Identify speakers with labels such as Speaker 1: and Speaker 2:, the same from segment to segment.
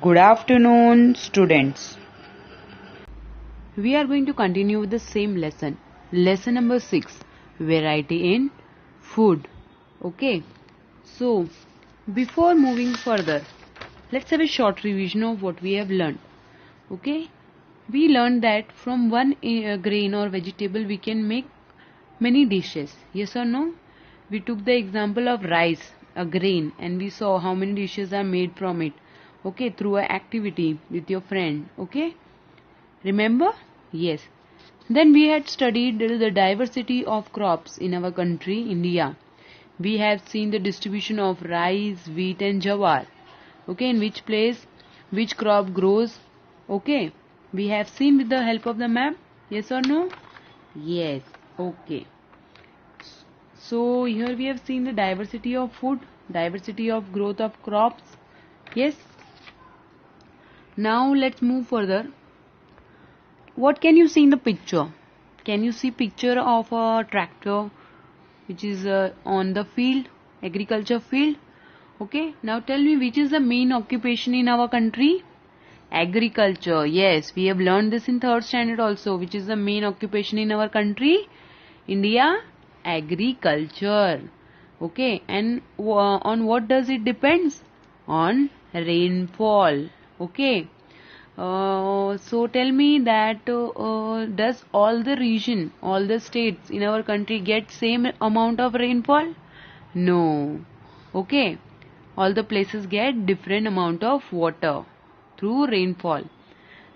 Speaker 1: Good afternoon, students.
Speaker 2: We are going to continue with the same lesson. Lesson number 6, variety in food. Okay. So, before moving further, let's have a short revision of what we have learned. Okay. We learned that from one grain or vegetable we can make many dishes. Yes or no? We took the example of rice, a grain, and we saw how many dishes are made from it. Okay, through an activity with your friend. Okay. Remember? Yes. Then we had studied the diversity of crops in our country, India. We have seen the distribution of rice, wheat and jawar. Okay, in which place, which crop grows. Okay. We have seen with the help of the map. Yes or no? Yes. Okay. So here we have seen the diversity of food, diversity of growth of crops. Yes. Now let's move further. What can you see in the picture? Can you see picture of a tractor which is on the field, agriculture field? Okay. Now tell me, which is the main occupation in our country? Agriculture. Yes, we have learned this in 3rd standard also. Which is the main occupation in our country? India? Agriculture. Okay. And on what does it depends? On rainfall. Okay. So tell me that does all the region, all the states in our country get same amount of rainfall? No. Okay. All the places get different amount of water through rainfall.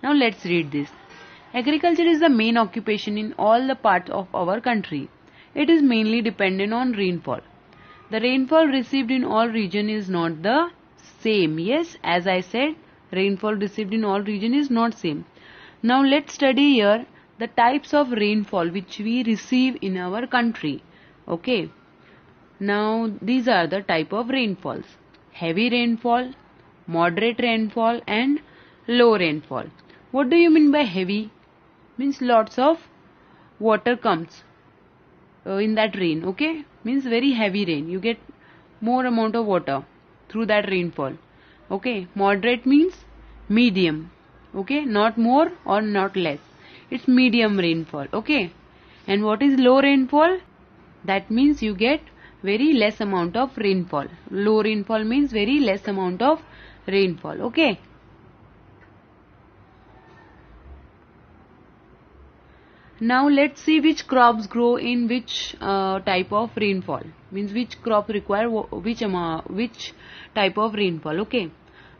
Speaker 2: Now let's read this. Agriculture is the main occupation in all the parts of our country. It is mainly dependent on rainfall. The rainfall received in all region is not the same. Yes, as I said, rainfall received in all region is not same. Now let's study here the types of rainfall which we receive in our country. Okay. Now these are the type of rainfalls. Heavy rainfall, moderate rainfall and low rainfall. What do you mean by heavy? Means lots of water comes in that rain. Okay. Means very heavy rain. You get more amount of water through that rainfall. Okay. Moderate means medium. Okay. Not more or not less. It's medium rainfall. Okay. And what is low rainfall? That means you get very less amount of rainfall. Low rainfall means very less amount of rainfall. Okay. Now let's see which crops grow in which type of rainfall. Means which crop require which type of rainfall. Okay.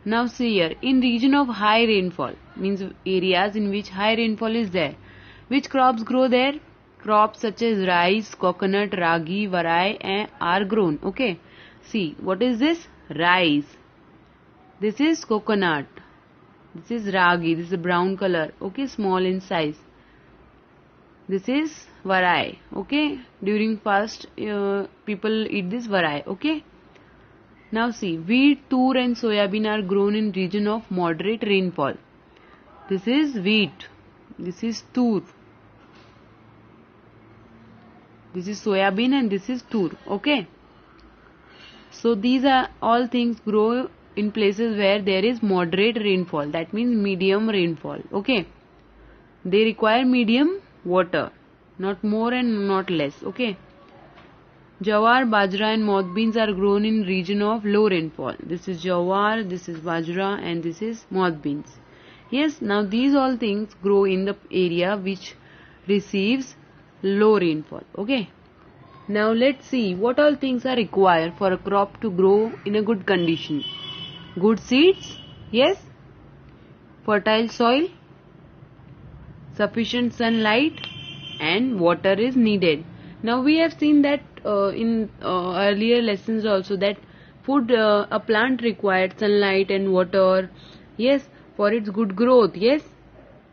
Speaker 2: Now see here, in region of high rainfall, means areas in which high rainfall is there. Which crops grow there? Crops such as rice, coconut, ragi, varai are grown. Okay. See, what is this? Rice. This is coconut. This is ragi. This is a brown color. Okay, small in size. This is varai. Okay. During fast, people eat this varai. Okay. Now see, wheat, tur and soybean are grown in region of moderate rainfall. This is wheat. This is tur. This is soybean and this is tur. Okay. So these are all things grow in places where there is moderate rainfall. That means medium rainfall. Okay. They require medium water. Not more and not less. Okay. Jawar, bajra and moth beans are grown in region of low rainfall. This is jawar, this is bajra and this is moth beans. Yes, now these all things grow in the area which receives low rainfall. Okay. Now let's see what all things are required for a crop to grow in a good condition. Good seeds, yes. Fertile soil, sufficient sunlight and water is needed. Now we have seen that in earlier lessons also that food, a plant required sunlight and water. Yes, for its good growth. Yes,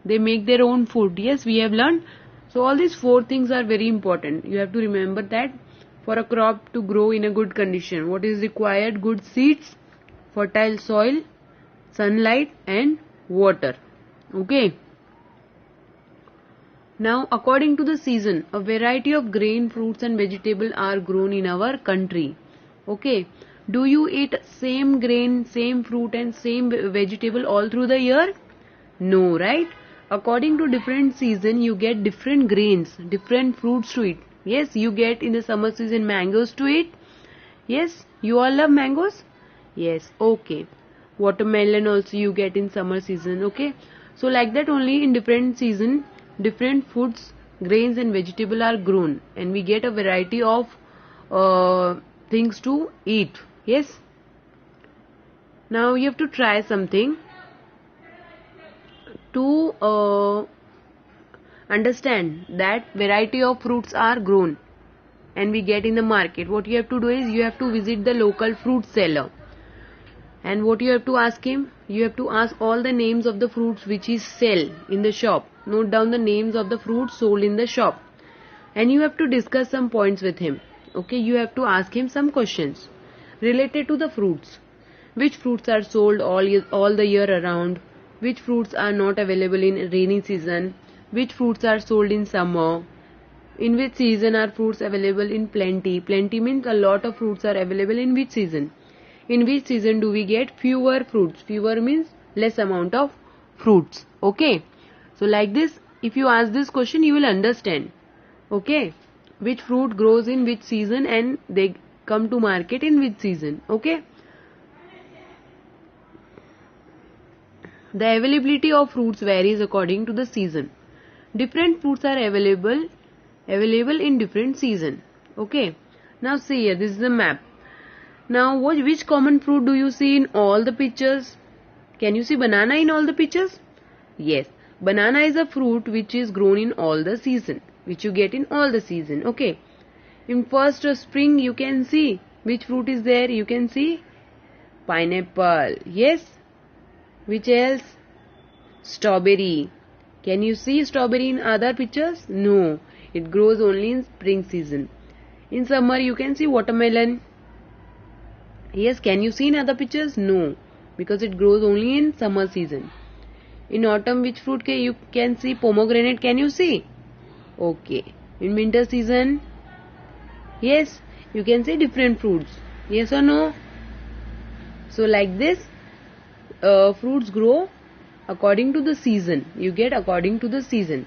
Speaker 2: they make their own food. Yes, we have learned. So all these 4 things are very important. You have to remember that for a crop to grow in a good condition, what is required? Good seeds, fertile soil, sunlight and water. Okay. Now according to the season, a variety of grain, fruits and vegetables are grown in our country. Okay. Do you eat same grain, same fruit and same vegetable all through the year? No, right? According to different season, you get different grains, different fruits to eat. Yes, you get in the summer season mangoes to eat. Yes, you all love mangoes? Yes, okay. Watermelon also you get in summer season, okay? So like that only in different season, different foods, grains and vegetable are grown and we get a variety of things to eat. Yes? Now you have to try something to understand that variety of fruits are grown and we get in the market. What you have to do is you have to visit the local fruit seller. And what you have to ask him? You have to ask all the names of the fruits which he sell in the shop. Note down the names of the fruits sold in the shop. And you have to discuss some points with him. Okay, you have to ask him some questions related to the fruits. Which fruits are sold all the year around? Which fruits are not available in rainy season? Which fruits are sold in summer? In which season are fruits available in plenty? Plenty means a lot of fruits are available in which season? In which season do we get fewer fruits? Fewer means less amount of fruits. Okay. So like this, if you ask this question, you will understand. Okay. Which fruit grows in which season and they come to market in which season. Okay. The availability of fruits varies according to the season. Different fruits are available in different season. Okay. Now see here, this is the map. Now, which common fruit do you see in all the pictures? Can you see banana in all the pictures? Yes. Banana is a fruit which is grown in all the season, which you get in all the season. Okay. In first spring, you can see which fruit is there. You can see pineapple. Yes. Which else? Strawberry. Can you see strawberry in other pictures? No. It grows only in spring season. In summer, you can see watermelon. Yes, can you see in other pictures? No, because it grows only in summer season. In autumn, which fruit you can see? Pomegranate, can you see? Okay. In winter season? Yes, you can see different fruits. Yes or no? So like this, fruits grow according to the season. You get according to the season.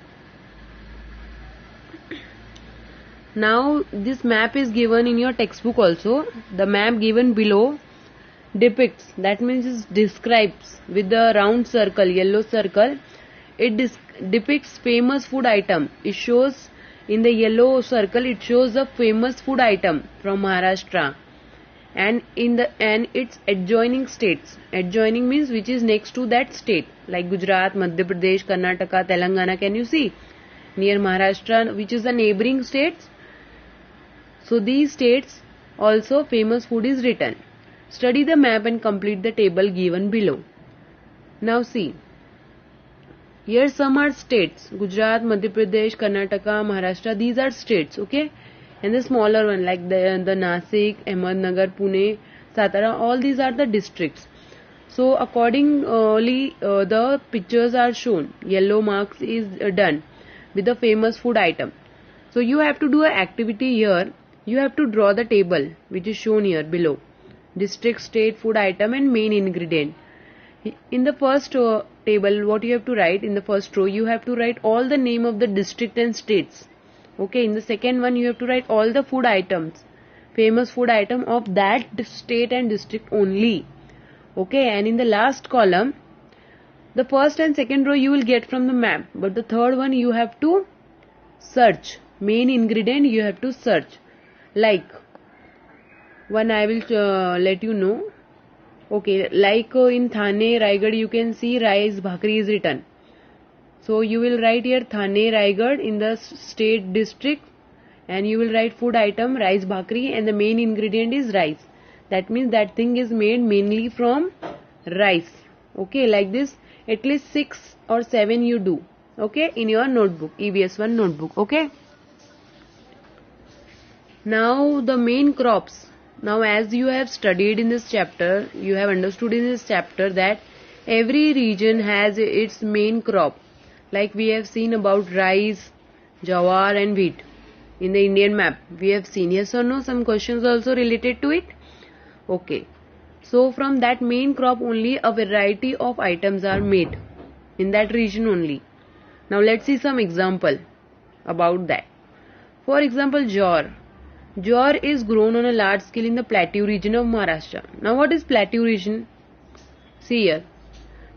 Speaker 2: Now this map is given in your textbook also. The map given below depicts, that means it describes with the round circle, yellow circle, it depicts famous food item. It shows in the yellow circle, it shows a famous food item from Maharashtra and its adjoining states. Adjoining means which is next to that state, like Gujarat, Madhya Pradesh, Karnataka, Telangana. Can you see? Near Maharashtra, which is the neighboring states. So these states also famous food is written. Study the map and complete the table given below. Now see. Here some are states. Gujarat, Madhya Pradesh, Karnataka, Maharashtra. These are states. Okay. And the smaller one like the Nasik, Ahmednagar, Pune, Satara. All these are the districts. So accordingly the pictures are shown. Yellow marks is done with the famous food item. So you have to do an activity here. You have to draw the table which is shown here below. District, state, food item and main ingredient. In the first table, what you have to write in the first row, you have to write all the name of the district and states. Okay, in the second one, you have to write all the food items, famous food item of that state and district only. Okay, and in the last column, the first and second row you will get from the map, but the third one you have to search. Main ingredient you have to search. Like, one I will let you know. Okay, like in Thane, Raigad, you can see rice bhakri is written. So you will write here Thane, Raigad in the state district, and you will write food item rice bhakri and the main ingredient is rice. That means that thing is made mainly from rice. Okay, like this at least 6 or 7 you do. Okay, in your notebook, EVS1 notebook. Okay. Now the main crops. Now as you have studied in this chapter, you have understood in this chapter that every region has its main crop. Like we have seen about rice, jawar and wheat in the Indian map. We have seen, yes or no, some questions also related to it. Okay. So from that main crop only a variety of items are made in that region only. Now let's see some example about that. For example, jowar. Jowar is grown on a large scale in the plateau region of Maharashtra. Now what is plateau region? See here.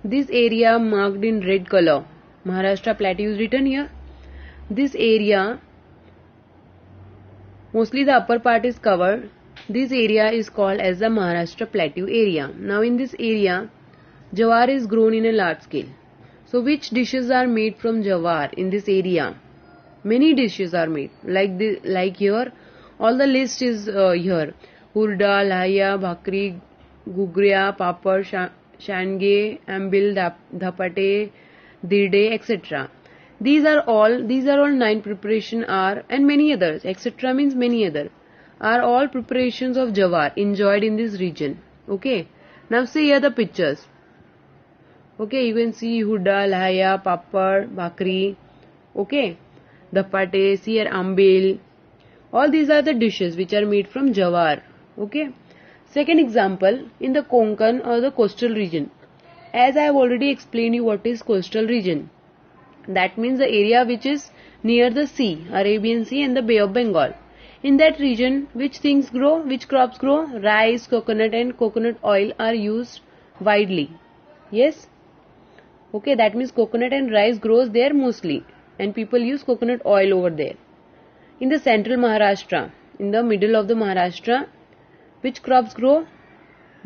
Speaker 2: This area marked in red color. Maharashtra plateau is written here. This area, mostly the upper part is covered. This area is called as the Maharashtra plateau area. Now in this area, jowar is grown in a large scale. So which dishes are made from jowar in this area? Many dishes are made. Like here, all the list is here. Hurda, lahya, bhakri, gugriya, papad, shange, ambil, dhapate, dirde, etc. These are all 9 preparation are, and many others, etc. means many other, are all preparations of jowar enjoyed in this region. Okay. Now see here the pictures. Okay, you can see hurda, lahya, papad, bhakri. Okay. Dhapate, see here ambil. All these are the dishes which are made from jowar. Okay. Second example, in the Konkan or the coastal region. As I have already explained you what is coastal region. That means the area which is near the sea, Arabian Sea and the Bay of Bengal. In that region, which things grow, which crops grow? Rice, coconut and coconut oil are used widely. Yes? Okay, that means coconut and rice grows there mostly. And people use coconut oil over there. In the central Maharashtra, in the middle of the Maharashtra, which crops grow?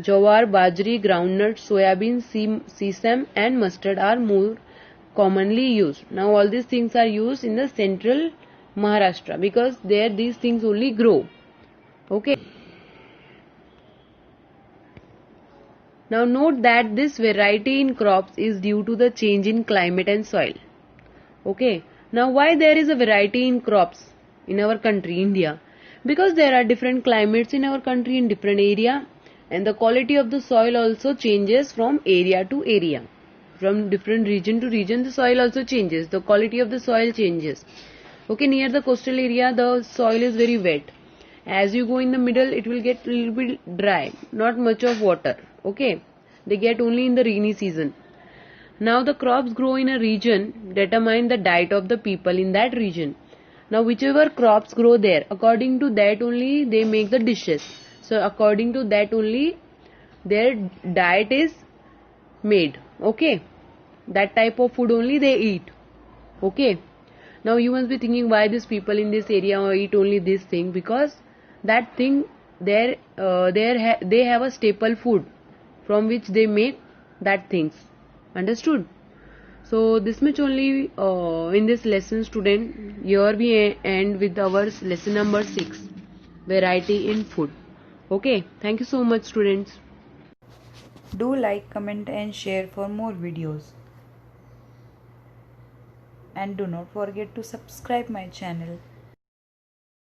Speaker 2: Jowar, bajri, groundnut, soybean, sesame and mustard are more commonly used. Now all these things are used in the central Maharashtra because there these things only grow. Okay. Now note that this variety in crops is due to the change in climate and soil. Okay. Now why there is a variety in crops in our country, India? Because there are different climates in our country in different area, and the quality of the soil also changes from area to area. From different region to region the soil also changes. The quality of the soil changes. Okay, near the coastal area the soil is very wet. As you go in the middle it will get a little bit dry. Not much of water. Okay, they get only in the rainy season. Now the crops grow in a region determine the diet of the people in that region. Now whichever crops grow there, according to that only they make the dishes. So according to that only their diet is made. Okay, that type of food only they eat. Okay. Now you must be thinking why these people in this area eat only this thing, because that thing they have a staple food from which they make that things. Understood? So this much only in this lesson, student. Here we end with our lesson number 6, variety in food. Okay, thank you so much, students.
Speaker 1: Do like, comment and share for more videos. And do not forget to subscribe my channel.